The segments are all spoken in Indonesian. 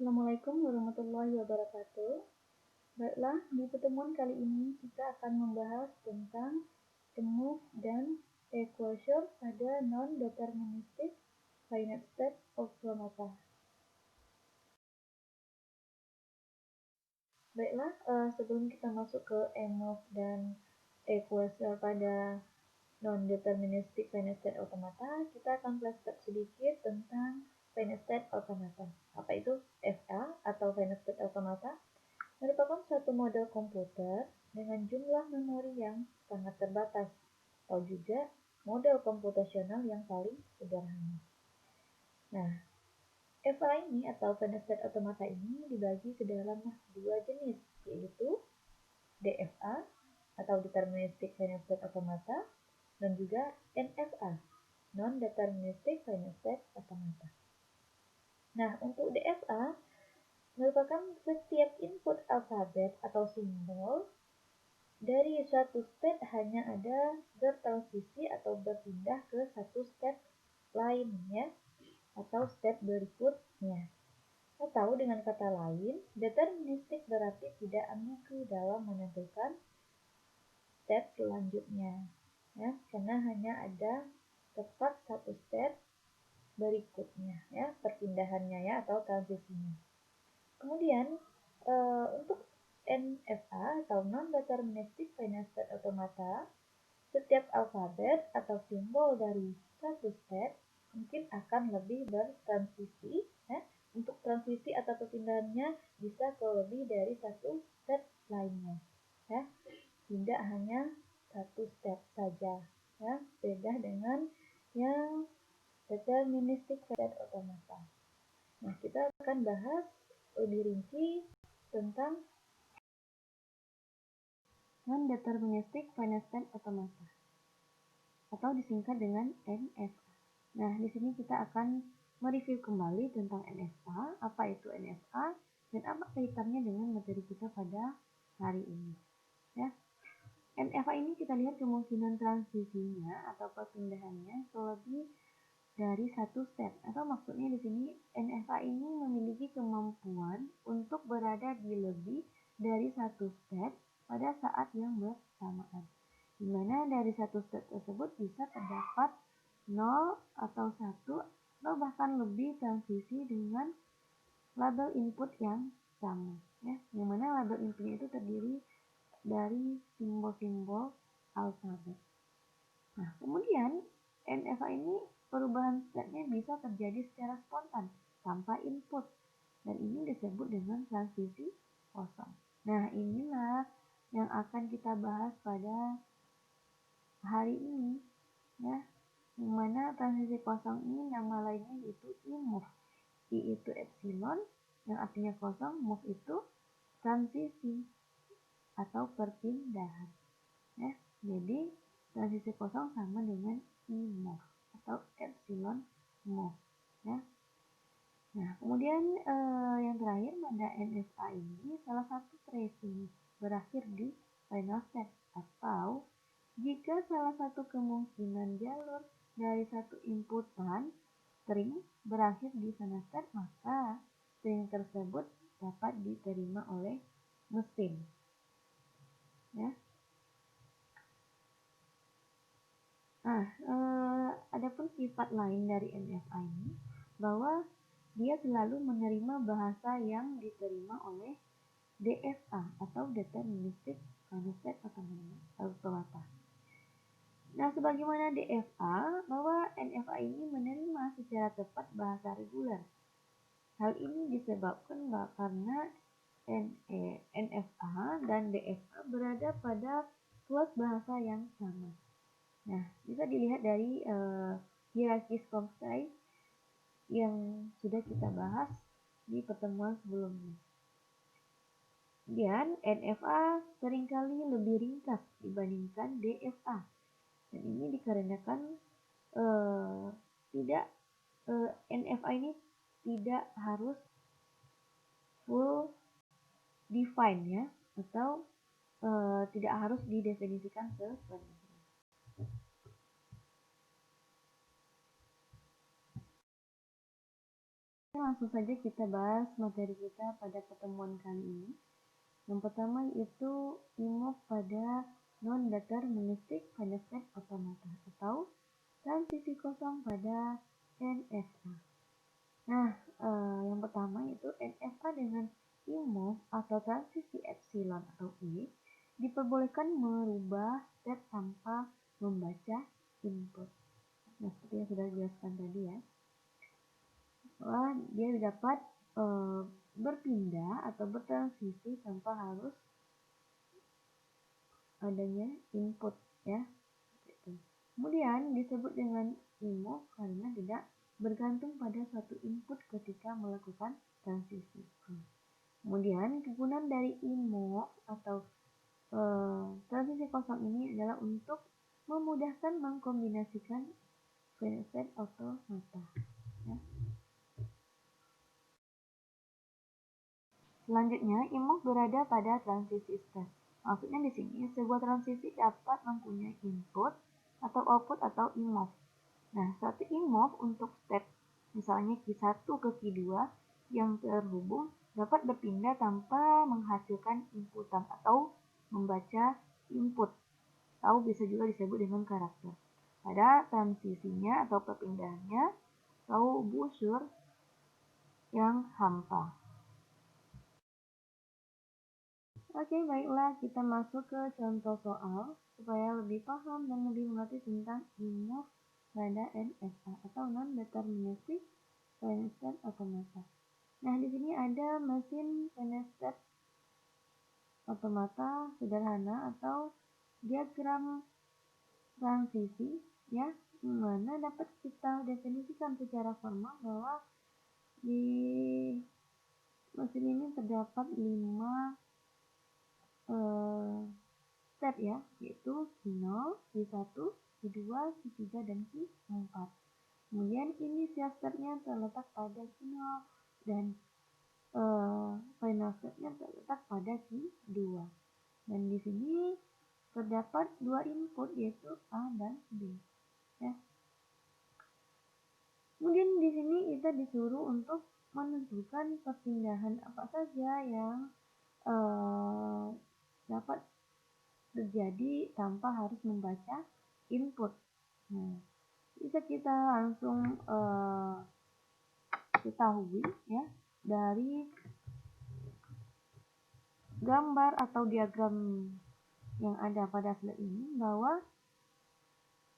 Assalamualaikum warahmatullahi wabarakatuh. Baiklah, di pertemuan kali ini kita akan membahas tentang a move dan a closure pada non-deterministic finite state automata. Baiklah, sebelum kita masuk ke a move dan a closure pada non-deterministic finite state automata, kita akan flashback sedikit tentang finite state automata. Apa itu FA atau finite state automata? Merupakan suatu model komputer dengan jumlah memori yang sangat terbatas, atau juga model komputasional yang paling sederhana. Nah, FA ini atau finite state automata ini dibagi ke dalam dua jenis, yaitu DFA atau deterministic finite state automata dan juga NFA, non-deterministic finite state automata. Nah, untuk DFA merupakan setiap input alfabet atau simbol dari suatu state hanya ada bertransisi atau berpindah ke satu state lainnya atau state berikutnya. Atau dengan kata lain, deterministik berarti tidak ambigu dalam menentukan step selanjutnya, ya, karena hanya ada tepat satu step berikutnya, ya, perpindahannya ya atau transisinya. Kemudian untuk NFA atau non-deterministic finite state automata, setiap alfabet atau simbol dari satu step mungkin akan lebih bertransisi, ya. Untuk transisi atau perpindahannya bisa ke lebih dari satu step lainnya, ya. Tidak hanya satu step saja, ya. Beda dengan yang deterministic finite automata. Nah, kita akan bahas lebih rinci tentang non-deterministic finite state automata atau disingkat dengan NFA. Nah, di sini kita akan mereview kembali tentang NFA, apa itu NFA, dan apa kaitannya dengan materi kita pada hari ini. Ya, NFA ini kita lihat kemungkinan transisinya atau perpindahannya ke lebih dari satu step, atau maksudnya di sini NFA ini memiliki kemampuan untuk berada di lebih dari satu step pada saat yang bersamaan, di mana dari satu step tersebut bisa terdapat 0 atau 1 atau bahkan lebih transisi dengan label input yang sama, ya, yang mana label inputnya itu terdiri dari simbol-simbol alfabet. Nah, kemudian NFA ini perubahan state-nya bisa terjadi secara spontan tanpa input, dan ini disebut dengan transisi kosong. Nah, inilah yang akan kita bahas pada hari ini, ya, yang mana transisi kosong ini nama lainnya yaitu I-move. I itu epsilon yang artinya kosong, move itu transisi atau perpindahan, ya. Jadi transisi kosong sama dengan I-move atau epsilon move, ya. Nah, kemudian yang terakhir pada NFA ini salah satu tracing berakhir di final step, atau jika salah satu kemungkinan jalur dari satu inputan string berakhir di final step, maka string tersebut dapat diterima oleh mesin, ya. Nah, adapun sifat lain dari NFA ini bahwa dia selalu menerima bahasa yang diterima oleh DFA atau deterministic finite state automata. Nah, sebagaimana DFA, bahwa NFA ini menerima secara tepat bahasa reguler. Hal ini disebabkan karena NFA dan DFA berada pada kelas bahasa yang sama. Nah, bisa dilihat dari hierarki Chomsky yang sudah kita bahas di pertemuan sebelumnya. Kemudian NFA seringkali lebih ringkas dibandingkan DFA, dan ini dikarenakan NFA ini tidak harus full define, ya, atau tidak harus didefinisikan sepenuhnya. Langsung saja kita bahas materi kita pada pertemuan kali ini. Yang pertama yaitu IMOV pada non-deterministic finite state automata atau transisi kosong pada NFA. Nah, yang pertama yaitu NFA dengan IMOV atau transisi epsilon atau E diperbolehkan merubah state tanpa membaca input. Nah, seperti yang sudah dijelaskan tadi ya, bahwa dia dapat berpindah atau bertransisi tanpa harus adanya input ya. Kemudian disebut dengan IMOV karena tidak bergantung pada suatu input ketika melakukan transisi. Kemudian kegunaan dari IMOV atau transisi kosong ini adalah untuk memudahkan mengkombinasikan finite state automata. Ya. Selanjutnya, IMOV berada pada transisi state. Maksudnya di sini sebuah transisi dapat mempunyai input atau output atau IMOV. Nah, satu IMOV untuk step misalnya Q1 ke Q2 yang terhubung dapat berpindah tanpa menghasilkan inputan atau membaca input, atau bisa juga disebut dengan karakter. Pada transisinya atau perpindahannya atau busur yang hampa. Oke, baiklah kita masuk ke contoh soal supaya lebih paham dan lebih mengerti tentang IMOV pada NFA atau non-deterministic finite state automata. Nah, di sini ada mesin finite state automata sederhana atau diagram transisi ya, mana dapat kita definisikan secara formal bahwa di mesin ini terdapat 5 step ya, yaitu Q0, Q1, Q2, Q3, dan Q4. Kemudian inisial stepnya terletak pada Q0 dan final stepnya terletak pada Q2. Dan di sini terdapat 2 input yaitu A dan B. Ya. Kemudian di sini kita disuruh untuk menentukan perpindahan apa saja yang dapat terjadi tanpa harus membaca input. Nah, bisa kita langsung ketahui ya dari gambar atau diagram yang ada pada slide ini bahwa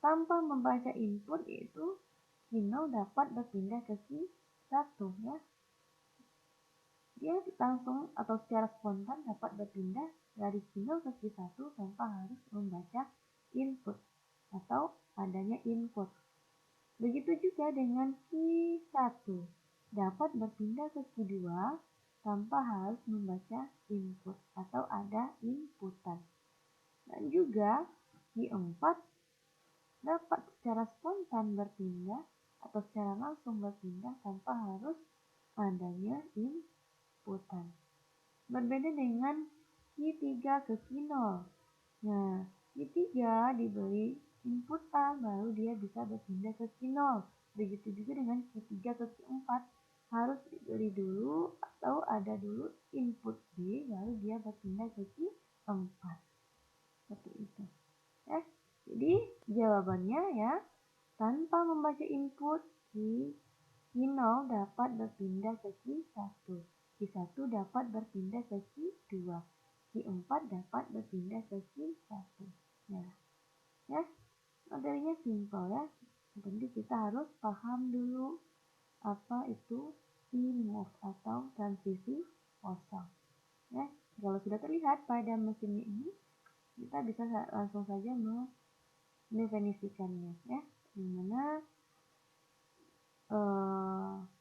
tanpa membaca input yaitu Q0 dapat berpindah ke Q1 ya. Dia langsung atau secara spontan dapat berpindah dari Q0 ke Q1 tanpa harus membaca input atau adanya input. Begitu juga dengan Q1 dapat berpindah ke Q2 tanpa harus membaca input atau ada inputan. Dan juga Q4 dapat secara spontan berpindah atau secara langsung berpindah tanpa harus adanya inputan. Berbeda dengan Q3 ke Q0. Nah, Q3 diberi inputan baru dia bisa berpindah ke Q0. Begitu juga dengan Q3 ke Q4 harus diberi dulu atau ada dulu input B baru dia berpindah ke Q4. Seperti itu. Ya. Jadi jawabannya ya, tanpa membaca input Q0 dapat berpindah ke Q1. Q1 dapat berpindah ke Q2. Q4 dapat berpindah ke Q1. Ya, materinya simpel ya. Yang penting kita harus paham dulu apa itu IMOV atau transisi kosong. Ya, kalau sudah terlihat pada mesin ini, kita bisa langsung saja mendefinisikannya ya, dimana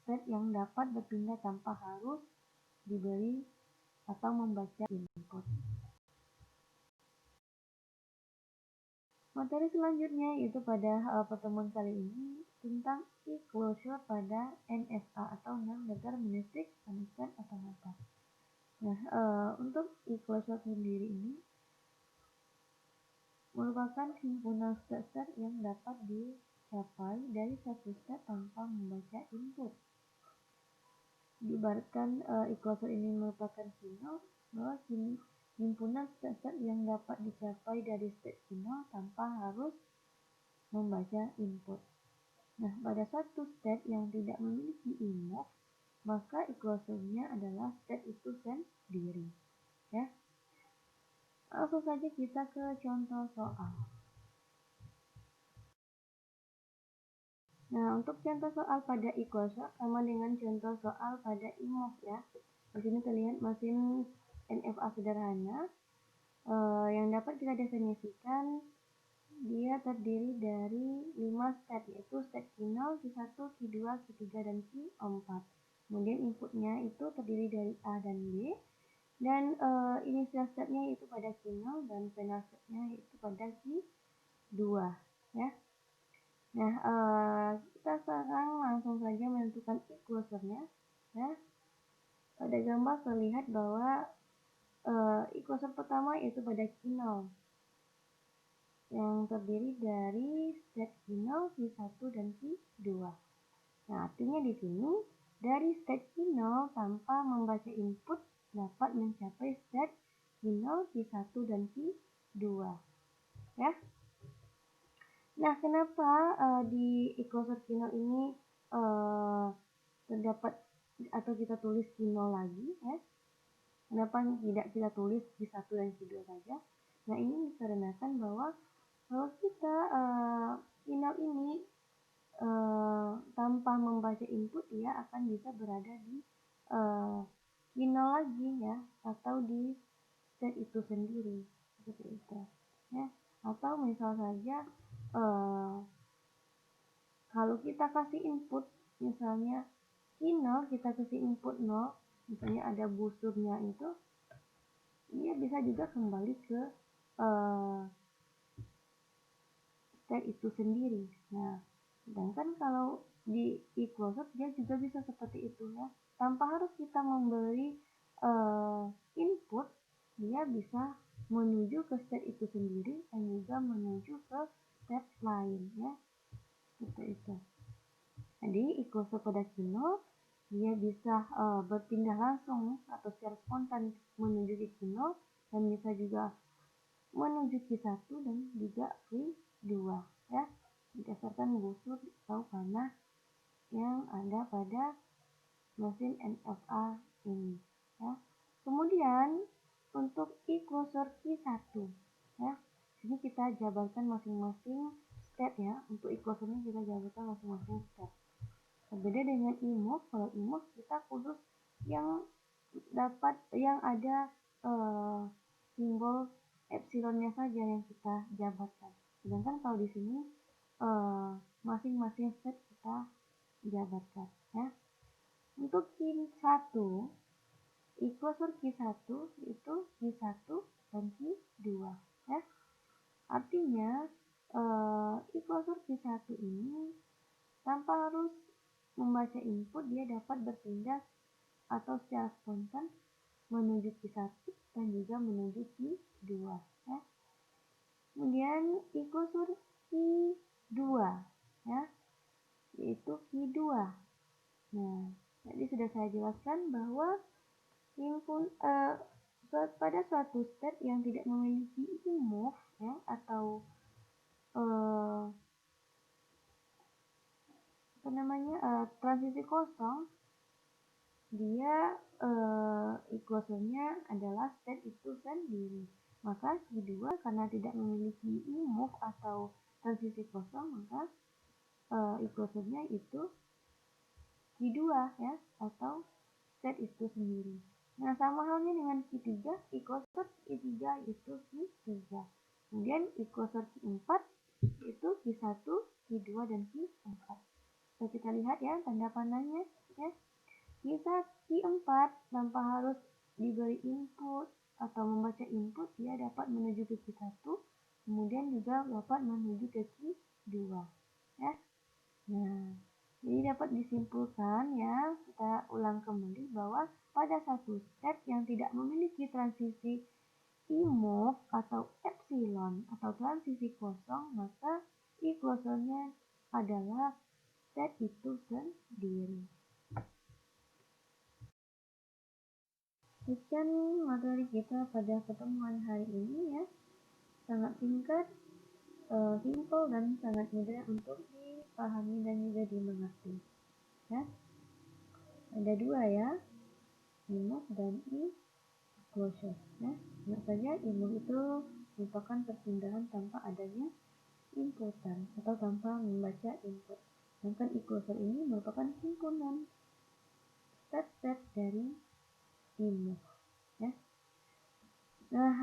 state yang dapat berpindah tanpa harus diberi atau membaca input. Materi selanjutnya yaitu pada pertemuan kali ini tentang e-closure pada NFA atau non-deterministic finite state automata. Nah, untuk e-closure sendiri ini merupakan himpunan state-state yang dapat dicapai dari satu state tanpa membaca input. diibaratkan equalizer ini merupakan sinyal bahwa himpunan state yang dapat dicapai dari state final tanpa harus membaca input. Nah, pada suatu state yang tidak memiliki e-move, maka equalizernya adalah state itu sendiri. Ya, langsung saja kita ke contoh soal. Nah, untuk contoh soal pada equalizer sama dengan contoh soal pada e-move ya. Di sini terlihat mesin NFA sederhana yang dapat kita definisikan dia terdiri dari 5 step, yaitu step final, Q1, Q2, Q3, dan Q4. Kemudian inputnya itu terdiri dari A dan B, dan initial stepnya itu pada Q0 dan final stepnya itu pada Q2 ya. Nah, kita sekarang langsung saja menentukan equalizernya ya. Pada gambar terlihat bahwa equalizer pertama yaitu pada Q0 yang terdiri dari state Q0, Q1, dan Q2. Nah, artinya di sini dari state Q0 tanpa membaca input dapat mencapai state Q0, Q1, dan Q2. Ya. Nah, kenapa di equalizer Q0 ini terdapat atau kita tulis Q0 lagi ya? Kenapa tidak kita tulis Q1 dan Q2 saja? Nah, ini dikarenakan bahwa kalau kita final ini tanpa membaca input, dia akan bisa berada di final lagi ya, atau di state itu sendiri seperti itu ya. Atau misal saja kalau kita kasih input misalnya final, kita kasih input 0, misalnya ada busurnya itu, dia bisa juga kembali ke state itu sendiri. Nah, sedangkan kalau di equalizer dia juga bisa seperti itu ya, tanpa harus kita memberi input, dia bisa menuju ke state itu sendiri dan juga menuju ke state lain ya, seperti itu. Jadi equalizer pada Q0 dia bisa berpindah langsung atau secara spontan menuju ke Q0 dan bisa juga menuju Q1 dan juga Q2 ya, berdasarkan busur atau panah yang ada pada mesin NFA ini ya. Kemudian untuk equalizer Q1 ya, sini kita jabarkan masing-masing step ya. Untuk equalizernya kita jabarkan masing-masing step. Berbeda dengan e-move, kalau e-move kita khusus yang ada simbol epsilonnya saja yang kita jabarkan. Sedangkan kalau di sini masing-masing step kita jabarkan ya. Untuk Q1, equalizer Q1 itu Q1 dan Q2 ya. Artinya equalizer Q1 ini tanpa harus membaca input, dia dapat berpindah atau secara spontan menuju Q1 dan juga menuju Q2 ya. Kemudian equalizer Q2 ya, yaitu Q2. Nah, tadi sudah saya jelaskan bahwa pada suatu state yang tidak memiliki e-move ya, atau transisi kosong, dia equalizernya adalah state itu sendiri. Maka Q2 karena tidak memiliki e-move atau transisi kosong, maka equalizernya itu Q2 ya, atau state itu sendiri. Nah, sama halnya dengan Q3, equalizer Q3 itu Q3. Kemudian equalizer Q4 itu Q1, Q2, dan Q4. So, kita lihat ya tanda panahnya ya. Q4 tanpa harus diberi input atau membaca input, dia dapat menuju ke Q1, kemudian juga dapat menuju ke Q2 ya. Nah, jadi dapat disimpulkan ya, kita ulang kembali bahwa pada satu step yang tidak memiliki transisi e-move atau epsilon atau transisi kosong, maka equalizernya adalah state itu sendiri. Sekian materi kita pada pertemuan hari ini ya. Sangat singkat, simple dan sangat mudah untuk dipahami dan juga dimengerti. Ya. Ada dua ya, input dan closure. Ya. Ingat saja input itu merupakan perpindahan tanpa adanya inputan atau tanpa membaca input. Sedangkan closure ini merupakan himpunan step-step dari input. Ya. Nah,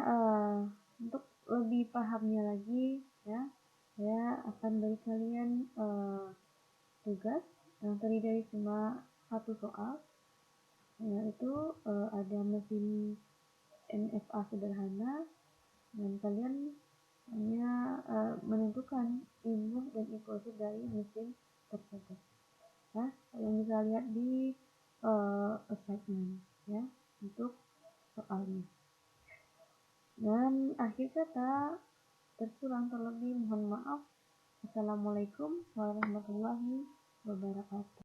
untuk lebih pahamnya lagi ya, saya akan beri kalian tugas yang terdiri dari cuma satu soal, yaitu ada mesin NFA sederhana dan kalian hanya menentukan input dan closure dari mesin tersebut. Nah, kalian bisa lihat di assignment ya untuk soalnya. Dan akhir kata, terkurang terlebih mohon maaf. Assalamualaikum warahmatullahi wabarakatuh.